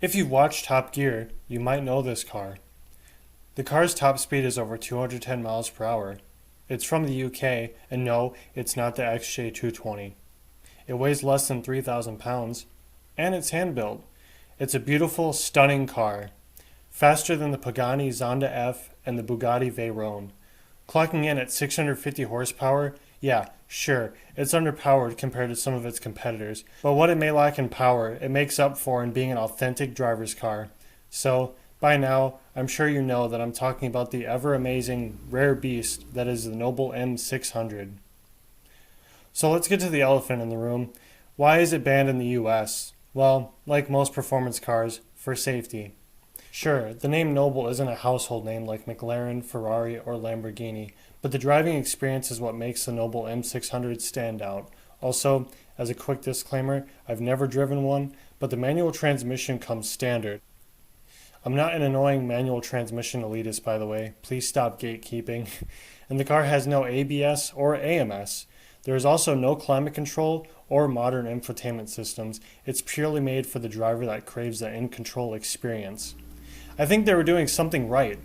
If you've watched Top Gear, you might know this car. The car's top speed is over 210 miles per hour. It's from the UK, and no, it's not the XJ220. It weighs less than 3,000 pounds, and it's hand-built. It's a beautiful, stunning car, faster than the Pagani Zonda F and the Bugatti Veyron. Clocking in at 650 horsepower, yeah, sure, it's underpowered compared to some of its competitors, but what it may lack in power, it makes up for in being an authentic driver's car. So, by now, I'm sure you know that I'm talking about the ever-amazing, rare beast that is the Noble M600. So let's get to the elephant in the room. Why is it banned in the US? Well, like most performance cars, for safety. Sure, the name Noble isn't a household name like McLaren, Ferrari, or Lamborghini, but the driving experience is what makes the Noble M600 stand out. Also, as a quick disclaimer, I've never driven one, but the manual transmission comes standard. I'm not an annoying manual transmission elitist, by the way. Please stop gatekeeping. And the car has no ABS or AMS. There is also no climate control or modern infotainment systems. It's purely made for the driver that craves the in-control experience. I think they were doing something right.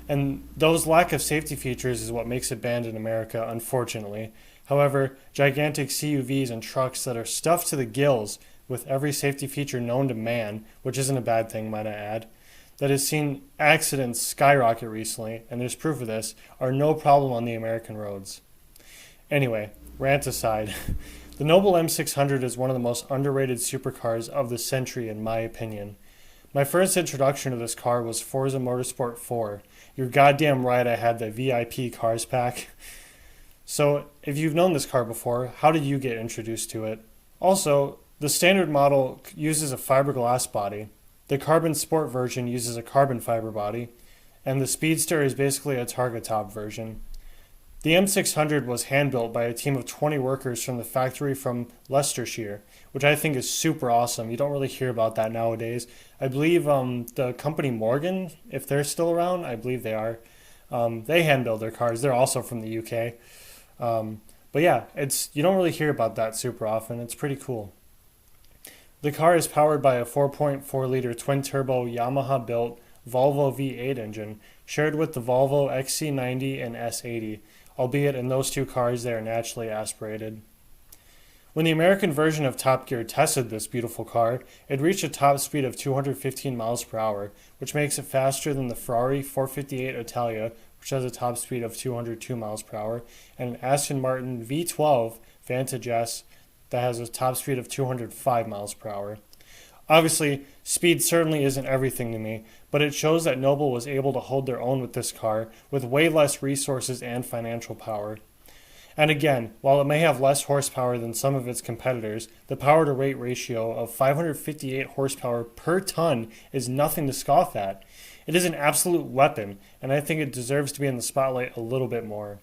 And those lack of safety features is what makes it banned in America, unfortunately. However, gigantic CUVs and trucks that are stuffed to the gills with every safety feature known to man, which isn't a bad thing, might I add, that has seen accidents skyrocket recently, and there's proof of this, are no problem on the American roads. Anyway, rant aside, the Noble M600 is one of the most underrated supercars of the century in my opinion. My first introduction to this car was Forza Motorsport 4. You're goddamn right I had the VIP cars pack. So, if you've known this car before, how did you get introduced to it? Also, the standard model uses a fiberglass body, the Carbon Sport version uses a carbon fiber body, and the Speedster is basically a Targa top version. The M600 was hand-built by a team of 20 workers from the factory from Leicestershire, which I think is super awesome. You don't really hear about that nowadays. I believe the company Morgan, if they're still around, I believe they are. They hand-build their cars. They're also from the UK. But yeah, you don't really hear about that super often. It's pretty cool. The car is powered by a 4.4-liter twin-turbo Yamaha-built Volvo V8 engine, shared with the Volvo XC90 and S80, albeit in those two cars they are naturally aspirated. When the American version of Top Gear tested this beautiful car, it reached a top speed of 215 miles per hour, which makes it faster than the Ferrari 458 Italia, which has a top speed of 202 miles per hour, and an Aston Martin V12 Vantage S that has a top speed of 205 miles per hour. Obviously, speed certainly isn't everything to me, but it shows that Noble was able to hold their own with this car with way less resources and financial power. And again, while it may have less horsepower than some of its competitors, the power-to-weight ratio of 558 horsepower per ton is nothing to scoff at. It is an absolute weapon, and I think it deserves to be in the spotlight a little bit more.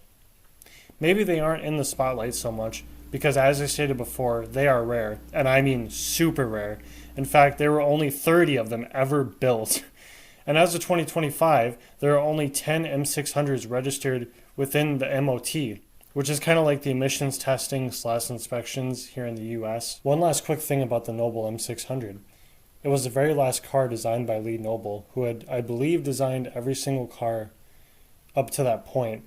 Maybe they aren't in the spotlight so much, because as I stated before, they are rare, and I mean super rare. In fact, there were only 30 of them ever built. And as of 2025, there are only 10 M600s registered within the MOT, which is kind of like the emissions testing / inspections here in the US. One last quick thing about the Noble M600. It was the very last car designed by Lee Noble, who had, I believe, designed every single car up to that point.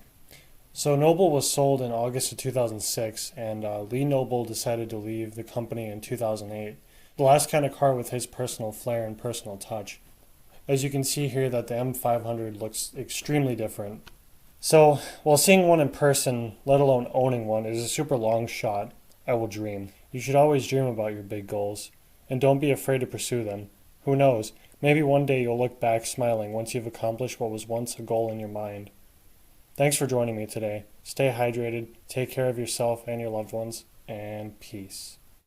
So Noble was sold in August of 2006, and Lee Noble decided to leave the company in 2008. The last kind of car with his personal flair and personal touch. As you can see here that the M500 looks extremely different. So, while seeing one in person, let alone owning one, is a super long shot, I will dream. You should always dream about your big goals, and don't be afraid to pursue them. Who knows, maybe one day you'll look back smiling once you've accomplished what was once a goal in your mind. Thanks for joining me today. Stay hydrated, take care of yourself and your loved ones, and peace.